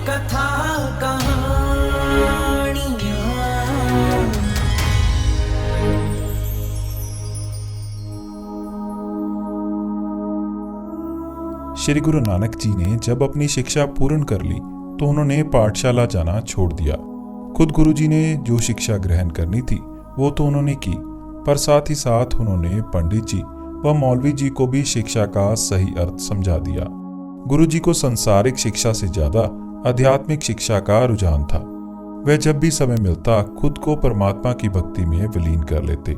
कथा कहानियाँ। श्री गुरु नानक जी ने जब अपनी शिक्षा पूर्ण कर ली तो उन्होंने पाठशाला जाना छोड़ दिया। खुद गुरु जी ने जो शिक्षा ग्रहण करनी थी वो तो उन्होंने की, पर साथ ही साथ उन्होंने पंडित जी व मौलवी जी को भी शिक्षा का सही अर्थ समझा दिया। गुरु जी को सांसारिक शिक्षा से ज्यादा आध्यात्मिक शिक्षा का रुझान था। वह जब भी समय मिलता खुद को परमात्मा की भक्ति में विलीन कर लेते।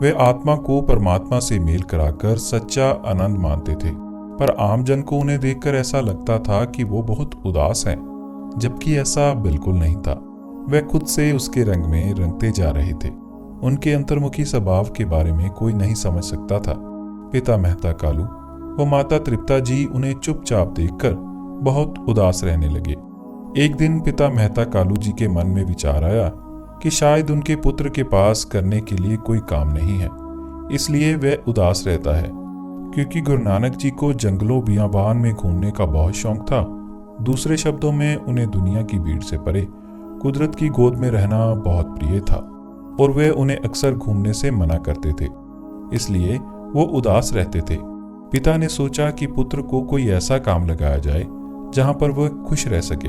वे आत्मा को परमात्मा से मेल कराकर सच्चा आनंद मानते थे, पर आमजन को उन्हें देखकर ऐसा लगता था कि वो बहुत उदास हैं, जबकि ऐसा बिल्कुल नहीं था। वे खुद से उसके रंग में रंगते जा रहे थे। उनके अंतर्मुखी स्वभाव के बारे में कोई नहीं समझ सकता था। पिता मेहता कालू व माता तृप्ता जी उन्हें चुपचाप देखकर बहुत उदास रहने लगे। एक दिन पिता मेहता कालू जी के मन में विचार आया कि शायद उनके पुत्र के पास करने के लिए कोई काम नहीं है, इसलिए वह उदास रहता है। क्योंकि गुरु नानक जी को जंगलों बियाबान में घूमने का बहुत शौक था। दूसरे शब्दों में उन्हें दुनिया की भीड़ से परे कुदरत की गोद में रहना बहुत प्रिय था और वे उन्हें अक्सर घूमने से मना करते थे, इसलिए वो उदास रहते थे। पिता ने सोचा कि पुत्र को कोई ऐसा काम लगाया जाए जहां पर वह खुश रह सके।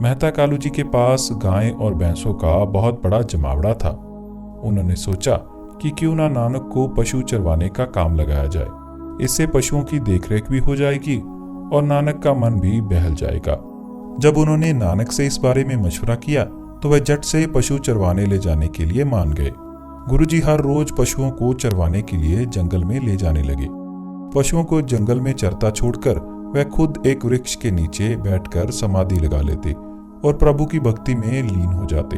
मेहता कालू जी के पास गायें और भैंसों का बहुत बड़ा जमावड़ा था। उन्होंने सोचा कि क्यों ना नानक को पशु चरवाने का काम लगाया जाए। इससे पशुओं की देखरेख भी हो जाएगी और नानक का मन भी बहल जाएगा। जब उन्होंने नानक से इस बारे में मशवरा किया तो वह झट से पशु चरवाने ले जाने के लिए मान गए। गुरुजी हर रोज पशुओं को चरवाने के लिए जंगल में ले जाने लगे। पशुओं को जंगल में चरता छोड़कर वह खुद एक वृक्ष के नीचे बैठकर समाधि लगा लेते और प्रभु की भक्ति में लीन हो जाते।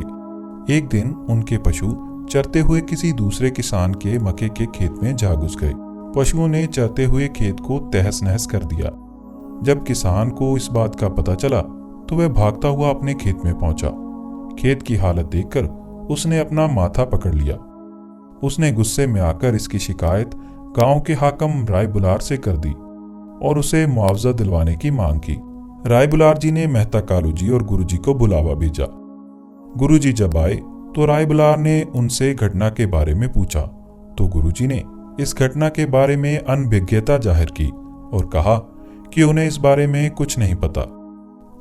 एक दिन उनके पशु चरते हुए किसी दूसरे किसान के मक्के के खेत में जा घुस गए। पशुओं ने चरते हुए खेत को तहस नहस कर दिया। जब किसान को इस बात का पता चला तो वह भागता हुआ अपने खेत में पहुंचा। खेत की हालत देखकर उसने अपना माथा पकड़ लिया। उसने गुस्से में आकर इसकी शिकायत गांव के हाकिम राय बुलार से कर दी और उसे मुआवजा दिलवाने की मांग की। राय बुलार जी ने मेहता कालू जी और गुरुजी को बुलावा भेजा। गुरुजी जब आए तो राय बुलार ने उनसे घटना के बारे में पूछा तो गुरुजी ने इस घटना के बारे में अनभिज्ञता जाहिर की और कहा कि उन्हें इस बारे में कुछ नहीं पता।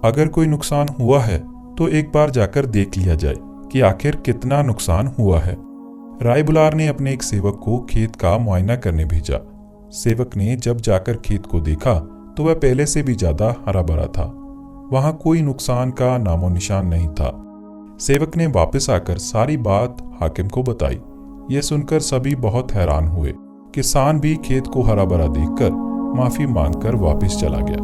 अगर कोई नुकसान हुआ है तो एक बार जाकर देख लिया जाए कि आखिर कितना नुकसान हुआ है। राय बुलार ने अपने एक सेवक को खेत का मुआयना करने भेजा। सेवक ने जब जाकर खेत को देखा तो वह पहले से भी ज्यादा हरा भरा था। वहां कोई नुकसान का नामो निशान नहीं था। सेवक ने वापस आकर सारी बात हाकिम को बताई। यह सुनकर सभी बहुत हैरान हुए। किसान भी खेत को हरा भरा देखकर माफी मांगकर वापस चला गया।